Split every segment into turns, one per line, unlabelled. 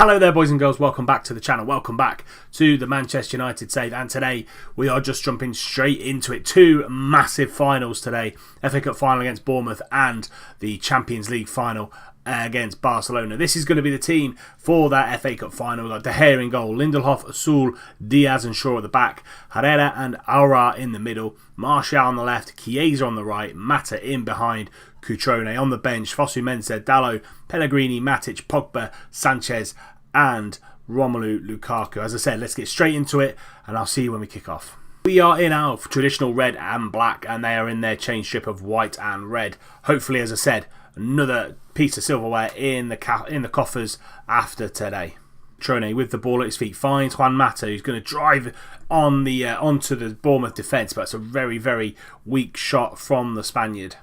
Hello there boys and girls, welcome back to the channel, welcome back to the Manchester United save, and today we are just jumping straight into it. Two massive finals today, FA Cup final against Bournemouth and the Champions League final against Barcelona. This is going to be the team for that FA Cup final. We've got De Gea in goal, Lindelof, Sul, Diaz and Shaw at the back, Herrera and Aura in the middle, Martial on the left, Chiesa on the right, Mata in behind, Cutrone on the bench, Fosu Mensah, Dalot, Pellegrini, Matic, Pogba, Sanchez and Romelu Lukaku. As I said, let's get straight into it and I'll see you when we kick off. We are in our traditional red and black and they are in their chain strip of white and red. Hopefully, as I said, another piece of silverware in the coffers after today. Cutrone with the ball at his feet finds Juan Mata, who's going to drive on the onto the Bournemouth defence, but it's a very, very weak shot from the Spaniard.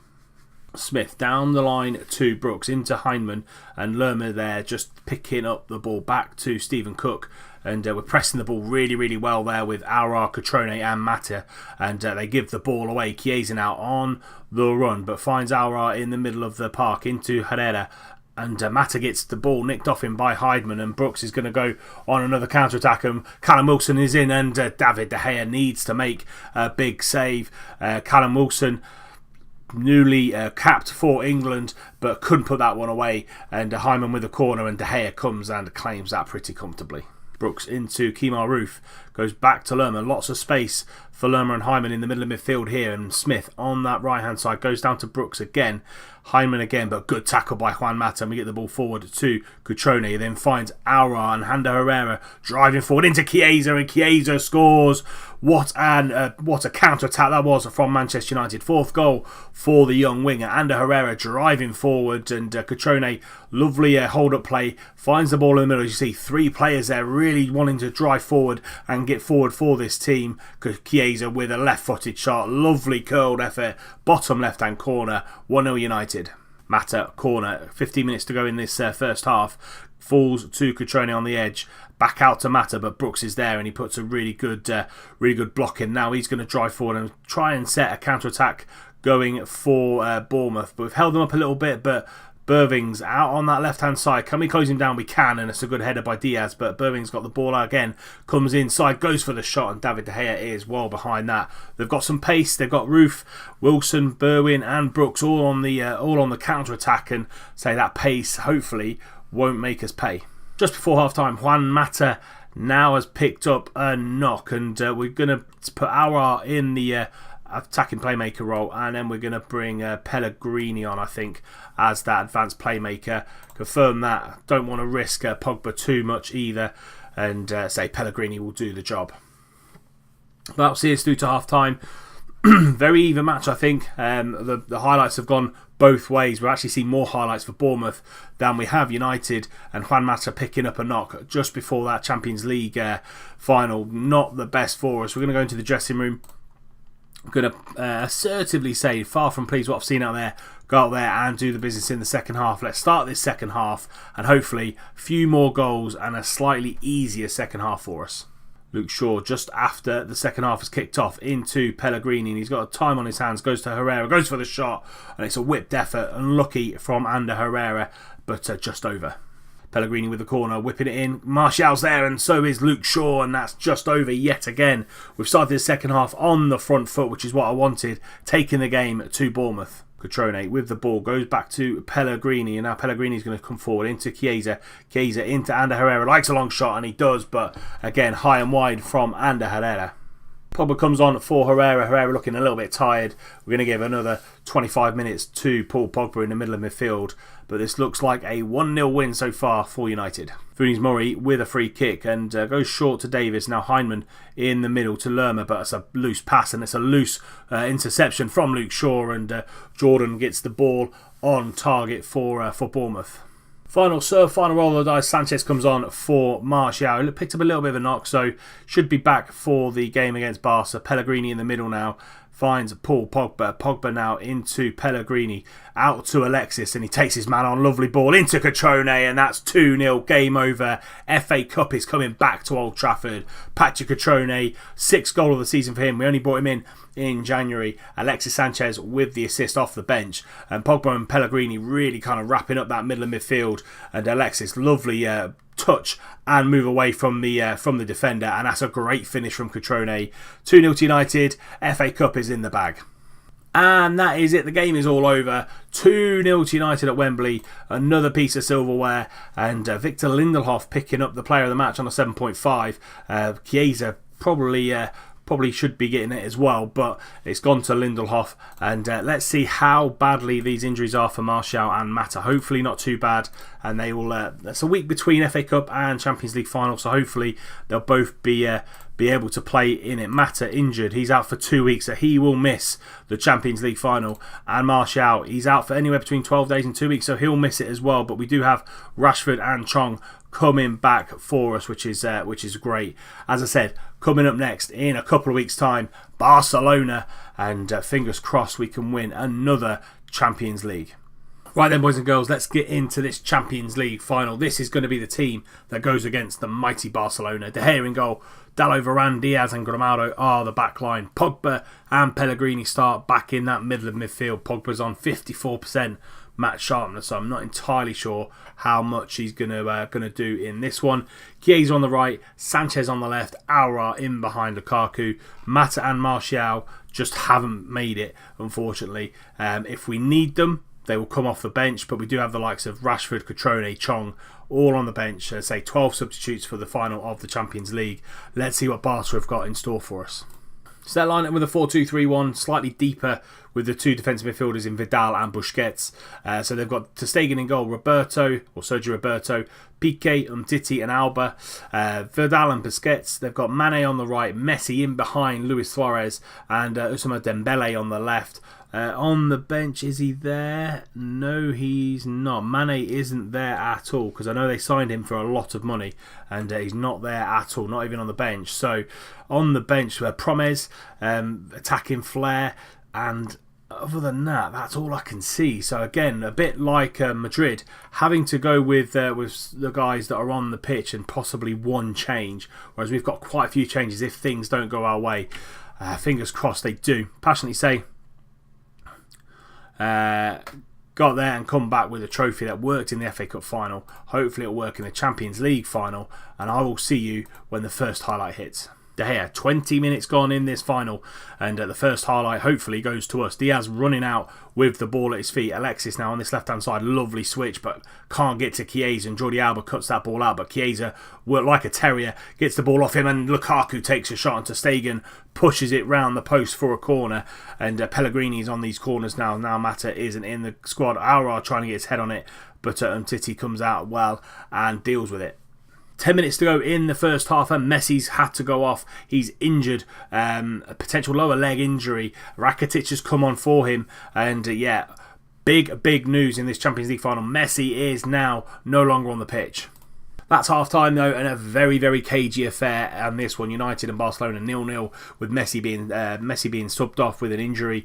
Smith down the line to Brooks into Heinemann and Lerma there just picking up the ball back to Stephen Cook, and we're pressing the ball really well there with Aura, Cutrone and Mata, and they give the ball away. Chiesa now on the run but finds Aura in the middle of the park into Herrera, and Mata gets the ball nicked off him by Heinemann, and Brooks is going to go on another counter-attack and Callum Wilson is in, and David De Gea needs to make a big save. Callum Wilson newly capped for England but couldn't put that one away, and Heinemann with a corner and De Gea comes and claims that pretty comfortably. Brooks into Kemar Roof, goes back to Lerma, lots of space for Lerma and Heinemann in the middle of midfield here, and Smith on that right hand side goes down to Brooks again, Heinemann again, but good tackle by Juan Mata, and we get the ball forward to Cutrone, then finds Aura and Ander Herrera driving forward into Chiesa, and Chiesa scores. What a counter-attack that was from Manchester United. Fourth goal for the young winger. Ander Herrera driving forward, and Cutrone, lovely hold-up play, finds the ball in the middle. As you see, three players there really wanting to drive forward and get forward for this team. Chiesa with a left-footed shot, lovely curled effort, bottom left-hand corner, 1-0 United. Mata corner, 15 minutes to go in this first half, falls to Cutrone on the edge, back out to Mata, but Brooks is there and he puts a really good block in. Now he's going to drive forward and try and set a counter-attack going for Bournemouth, but we've held them up a little bit, but Berving's out on that left-hand side. Can we close him down? We can, and it's a good header by Diaz, but Berving's got the ball out again, comes inside, goes for the shot, and David De Gea is well behind that. They've got some pace, they've got Roof, Wilson, Berwin and Brooks all on the counter-attack, and say that pace hopefully won't make us pay. Just before half-time, Juan Mata now has picked up a knock, and we're going to put Aura in the attacking playmaker role, and then we're going to bring Pellegrini on, I think, as that advanced playmaker. Confirm that. Don't want to risk Pogba too much either, and say Pellegrini will do the job. That'll see us through to half time. Very even match, I think. The highlights have gone both ways. We've actually seen more highlights for Bournemouth than we have United, and Juan Mata picking up a knock just before that Champions League final. Not the best for us. We're going to go into the dressing room. I'm going to assertively say, far from pleased what I've seen out there. Go out there and do the business in the second half. Let's start this second half and hopefully a few more goals and a slightly easier second half for us. Luke Shaw just after the second half has kicked off into Pellegrini, and he's got a time on his hands, goes to Herrera, goes for the shot, and it's a whipped effort, unlucky from Ander Herrera, but just over. Pellegrini with the corner, whipping it in. Martial's there, and so is Luke Shaw, and that's just over yet again. We've started the second half on the front foot, which is what I wanted, taking the game to Bournemouth. Cutrone with the ball goes back to Pellegrini, and now Pellegrini's going to come forward into Chiesa. Chiesa into Ander Herrera, likes a long shot, and he does, but again, high and wide from Ander Herrera. Pogba comes on for Herrera. Herrera looking a little bit tired. We're going to give another 25 minutes to Paul Pogba in the middle of midfield. But this looks like a 1-0 win so far for United. Funes Mori with a free kick and goes short to Davis. Now Heinemann in the middle to Lerma, but it's a loose pass and it's a loose interception from Luke Shaw, and Jordan gets the ball on target for Bournemouth. Final roll of the dice. Sanchez comes on for Martial. He picked up a little bit of a knock, so should be back for the game against Barca. Pellegrini in the middle now. Finds Paul Pogba. Pogba now into Pellegrini. Out to Alexis, and he takes his man on. Lovely ball into Cutrone, and that's 2-0. Game over. FA Cup is coming back to Old Trafford. Patrick Cutrone, 6th goal of the season for him. We only brought him in January. Alexis Sanchez with the assist off the bench, and Pogba and Pellegrini really kind of wrapping up that middle of midfield, and Alexis lovely touch and move away from the defender, and that's a great finish from Cutrone. 2-0 to United. FA Cup is in the bag. And that is it. The game is all over. 2-0 to United at Wembley. Another piece of silverware. And Victor Lindelof picking up the player of the match on a 7.5. Chiesa probably should be getting it as well, but it's gone to Lindelof. And let's see how badly these injuries are for Martial and Mata. Hopefully not too bad. And they will. That's a week between FA Cup and Champions League final, so hopefully they'll both be able to play in it. Mata injured, he's out for 2 weeks, so he will miss the Champions League final. And Martial, he's out for anywhere between 12 days and 2 weeks, so he'll miss it as well. But we do have Rashford and Chong coming back for us, which is great. As I said, coming up next in a couple of weeks' time, Barcelona, and fingers crossed we can win another Champions League. Right then, boys and girls, let's get into this Champions League final. This is going to be the team that goes against the mighty Barcelona. De Gea in goal, Dalot, Varane, Diaz and Grimaldo are the back line. Pogba and Pellegrini start back in that middle of midfield. Pogba's on 54% match sharpness, so I'm not entirely sure how much he's going to do in this one. Chiesa on the right, Sanchez on the left, Aura in behind Lukaku. Mata and Martial just haven't made it, unfortunately. If we need them, they will come off the bench, but we do have the likes of Rashford, Cutrone, Chong, all on the bench. Say 12 substitutes for the final of the Champions League. Let's see what Barca have got in store for us. So that line up with a 4-2-3-1, slightly deeper with the two defensive midfielders in Vidal and Busquets. So they've got Ter Stegen in goal, Sergio Roberto, Piqué, Umtiti and Alba. Vidal and Busquets. They've got Mane on the right, Messi in behind, Luis Suarez, and Ousmane Dembele on the left. On the bench, is he there? No, he's not. Mane isn't there at all, because I know they signed him for a lot of money, and he's not there at all, not even on the bench. So on the bench, Promes, attacking flair, and other than that, that's all I can see. So again, a bit like Madrid, having to go with the guys that are on the pitch and possibly one change, whereas we've got quite a few changes if things don't go our way. Fingers crossed they do. Passionately say, got there and come back with a trophy that worked in the FA Cup final. Hopefully it'll work in the Champions League final, and I will see you when the first highlight hits. De Gea, 20 minutes gone in this final, and the first highlight hopefully goes to us. Diaz running out with the ball at his feet. Alexis now on this left hand side, lovely switch, but can't get to Chiesa, and Jordi Alba cuts that ball out, but Chiesa worked like a terrier, gets the ball off him, and Lukaku takes a shot, and Ter Stegen pushes it round the post for a corner, and Pellegrini's on these corners now. Now Mata isn't in the squad. Aura trying to get his head on it, but Umtiti comes out well and deals with it. 10 minutes to go in the first half, and Messi's had to go off. He's injured, a potential lower leg injury. Rakitic has come on for him, and big news in this Champions League final. Messi is now no longer on the pitch. That's half time though, and a very, very cagey affair. And this one, United and Barcelona 0-0, with Messi being subbed off with an injury.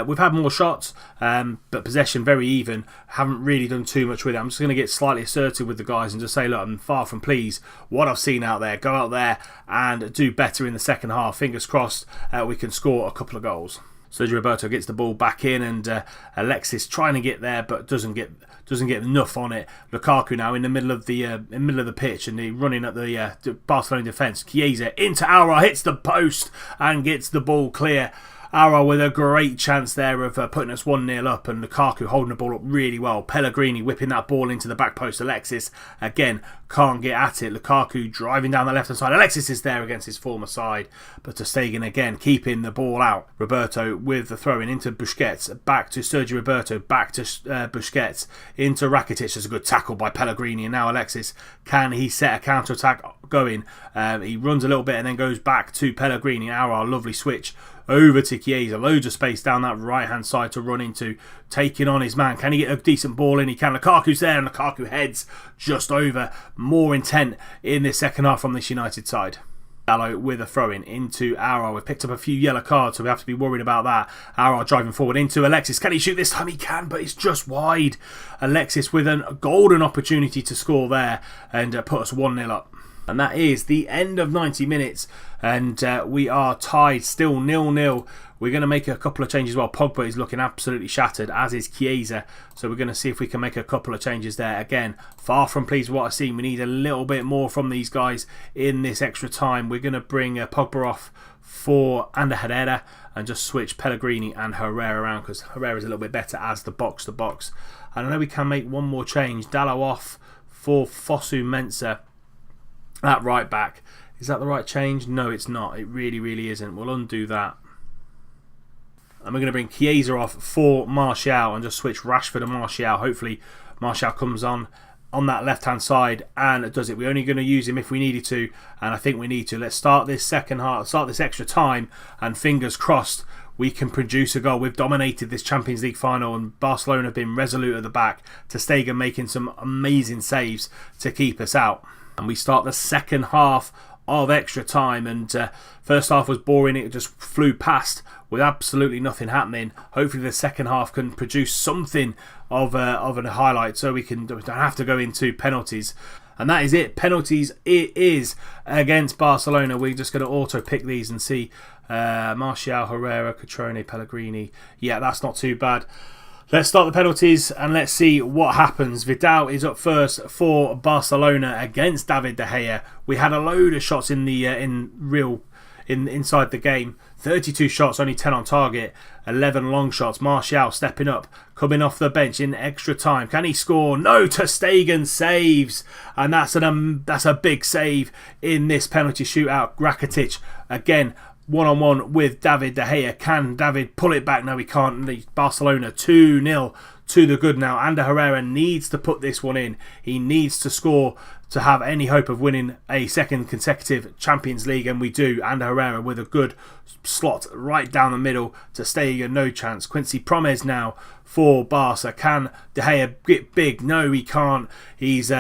We've had more shots, but possession very even. Haven't really done too much with it. I'm just going to get slightly assertive with the guys and just say, look, I'm far from pleased what I've seen out there. Go out there and do better in the second half. Fingers crossed we can score a couple of goals. Sergio Roberto gets the ball back in, and Alexis trying to get there but doesn't get enough on it. Lukaku now in the middle of the pitch, and he's running at the Barcelona defence. Chiesa into Aura, hits the post and gets the ball clear. Aura with a great chance there of putting us 1-0 up, and Lukaku holding the ball up really well. Pellegrini whipping that ball into the back post. Alexis again can't get at it. Lukaku driving down the left hand side. Alexis is there against his former side, but Ter Stegen again keeping the ball out. Roberto with the throw in into Busquets, back to Sergio Roberto, back to Busquets, into Rakitic. There's a good tackle by Pellegrini, and now Alexis, can he set a counter attack going? He runs a little bit and then goes back to Pellegrini. Our lovely switch over to Chiesa, loads of space down that right hand side to run into, taking on his man. Can he get a decent ball in? He can. Lukaku's there, and Lukaku heads just over. More intent in the second half from this United side. Dalot with a throw-in into Aura. We've picked up a few yellow cards, so we have to be worried about that. Aura driving forward into Alexis. Can he shoot this time? He can, but it's just wide. Alexis with a golden opportunity to score there and put us 1-0 up. And that is the end of 90 minutes. And we are tied still 0-0. We're going to make a couple of changes. Well, Pogba is looking absolutely shattered, as is Chiesa. So we're going to see if we can make a couple of changes there. Again, far from pleased with what I've seen. We need a little bit more from these guys in this extra time. We're going to bring Pogba off for Ander Herrera and just switch Pellegrini and Herrera around, because Herrera's a little bit better as the box-to-box. And I know we can make one more change. Dalot off for Fosu Mensah at right back. Is that the right change? No, it's not. It really, really isn't. We'll undo that. And we're going to bring Chiesa off for Martial and just switch Rashford and Martial. Hopefully Martial comes on that left-hand side and does it. We're only going to use him if we needed to, and I think we need to. Let's start this second half, start this extra time, and fingers crossed we can produce a goal. We've dominated this Champions League final, and Barcelona have been resolute at the back. Ter Stegen making some amazing saves to keep us out. And we start the second half of extra time, and first half was boring. It just flew past with absolutely nothing happening. Hopefully the second half can produce something of a highlight, so we don't have to go into penalties. And that is it. Penalties it is against Barcelona. We're just going to auto pick these and see. Martial, Herrera, Cutrone, Pellegrini. Yeah, that's not too bad. Let's start the penalties and let's see what happens. Vidal is up first for Barcelona against David De Gea. We had a load of shots in the inside the game. 32 shots, only 10 on target. 11 long shots. Martial stepping up, coming off the bench in extra time. Can he score? No. Ter Stegen saves, and that's a big save in this penalty shootout. Rakitic again, one-on-one with David De Gea. Can David pull it back? No, he can't. Barcelona 2-0 to the good now. Ander Herrera needs to put this one in. He needs to score to have any hope of winning a second consecutive Champions League, and we do. Ander Herrera with a good slot right down the middle to Stegen, no chance. Quincy Promes now for Barca. Can De Gea get big? No, he can't. He's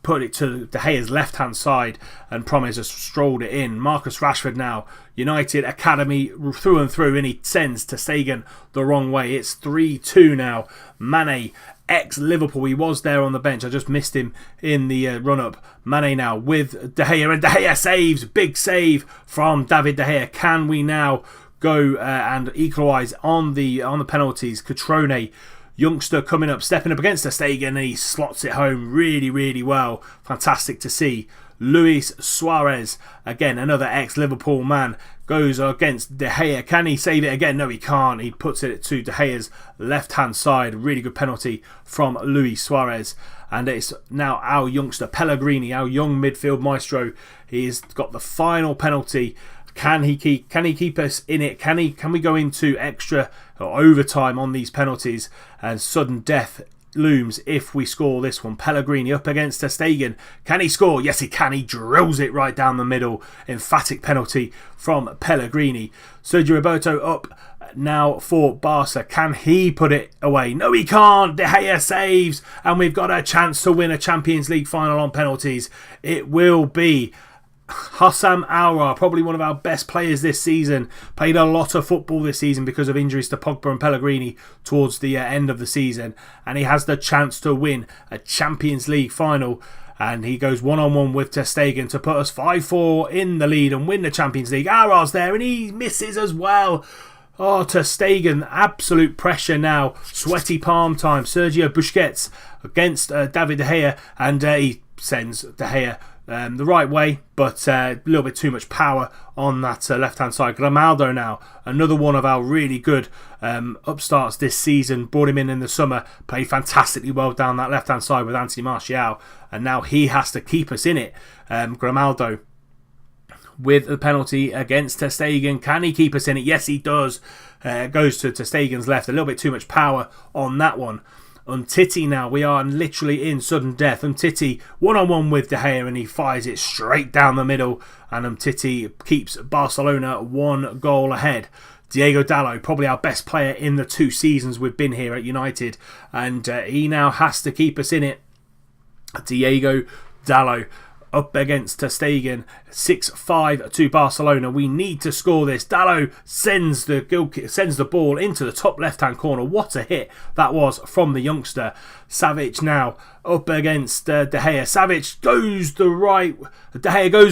put it to De Gea's left-hand side, and Promes has strolled it in. Marcus Rashford now, United Academy through and through, and he sends Ter Stegen the wrong way. It's 3-2 now. Mane, ex-Liverpool, he was there on the bench. I just missed him in the run-up. Mane now with De Gea, and De Gea saves. Big save from David De Gea. Can we now go and equalise on the penalties? Cutrone, youngster coming up, stepping up against Ter Stegen, and he slots it home really, really well. Fantastic to see. Luis Suarez, again, another ex-Liverpool man, goes against De Gea. Can he save it again? No, he can't. He puts it to De Gea's left-hand side. Really good penalty from Luis Suarez. And it's now our youngster, Pellegrini, our young midfield maestro. He's got the final penalty. Can he keep us in it? Can we go into extra or overtime on these penalties? And sudden death looms if we score this one. Pellegrini up against Ter Stegen. Can he score? Yes, he can. He drills it right down the middle. Emphatic penalty from Pellegrini. Sergio Roberto up now for Barca. Can he put it away? No, he can't. De Gea saves, and we've got a chance to win a Champions League final on penalties. It will be Houssam Aouar, probably one of our best players this season. Played a lot of football this season because of injuries to Pogba and Pellegrini towards the end of the season, and he has the chance to win a Champions League final, and he goes one-on-one with Ter Stegen to put us 5-4 in the lead and win the Champions League. Aouar's there and he misses as well. Oh, Ter Stegen, absolute pressure now. Sweaty palm time. Sergio Busquets against David De Gea, and he sends De Gea the right way, but a little bit too much power on that left-hand side. Grimaldo now, another one of our really good upstarts this season. Brought him in the summer, played fantastically well down that left-hand side with Anthony Martial, and now he has to keep us in it. Grimaldo with the penalty against Ter Stegen. Can he keep us in it? Yes, he does. Goes to Ter Stegen's left. A little bit too much power on that one. Umtiti now, we are literally in sudden death. Umtiti one-on-one with De Gea, and he fires it straight down the middle, and Umtiti keeps Barcelona 1 goal ahead. Diego Dalot, probably our best player in the 2 seasons we've been here at United, and he now has to keep us in it. Diego Dalot up against Ter Stegen, 6-5 to Barcelona. We need to score this. Dalot sends the ball into the top left-hand corner. What a hit that was from the youngster. Savic now up against De Gea. Savic goes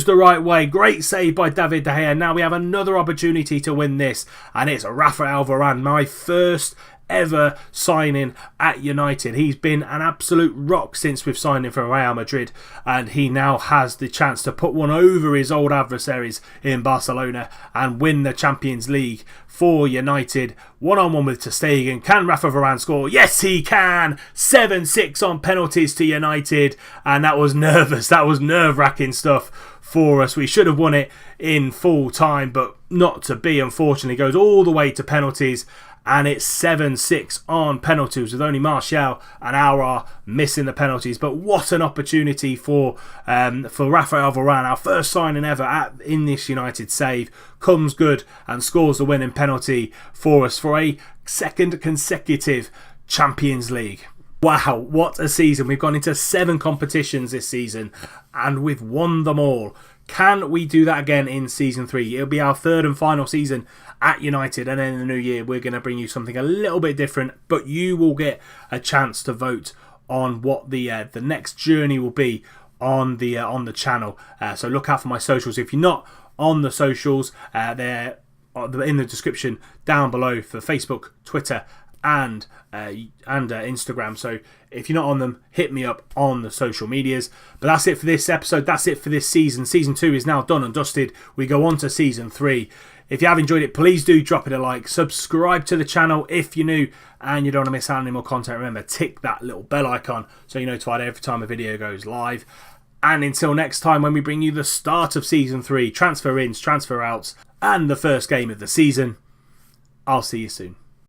the right way. Great save by David De Gea. Now we have another opportunity to win this, and it's Rafael Varane, my first ever signing at United. He's been an absolute rock since we've signed him for Real Madrid, and he now has the chance to put one over his old adversaries in Barcelona and win the Champions League for United. 1-on-1 with Ter Stegen. Can Rafa Varane score? Yes, he can. 7-6 on penalties to United, and that was nerve-wracking stuff for us. We should have won it in full time, but not to be, unfortunately. Goes all the way to penalties, and it's 7-6 on penalties with only Martial and Aouar missing the penalties. But what an opportunity for Rafael Varane, our first signing ever in this United save, comes good and scores the winning penalty for us for a second consecutive Champions League. Wow, what a season. We've gone into 7 competitions this season and we've won them all. Can we do that again in Season 3? It'll be our third and final season at United, and then in the new year we're going to bring you something a little bit different, but you will get a chance to vote on what the next journey will be on the channel. So look out for my socials. If you're not on the socials, they're in the description down below for Facebook, Twitter, and Instagram. So if you're not on them, hit me up on the social medias. But that's it for this episode. That's it for this season. Season 2 is now done and dusted. We go on to Season 3. If you have enjoyed it, please do drop it a like. Subscribe to the channel if you're new and you don't want to miss out on any more content. Remember, tick that little bell icon so you're notified every time a video goes live. And until next time, when we bring you the start of Season 3, transfer ins, transfer outs, and the first game of the season, I'll see you soon.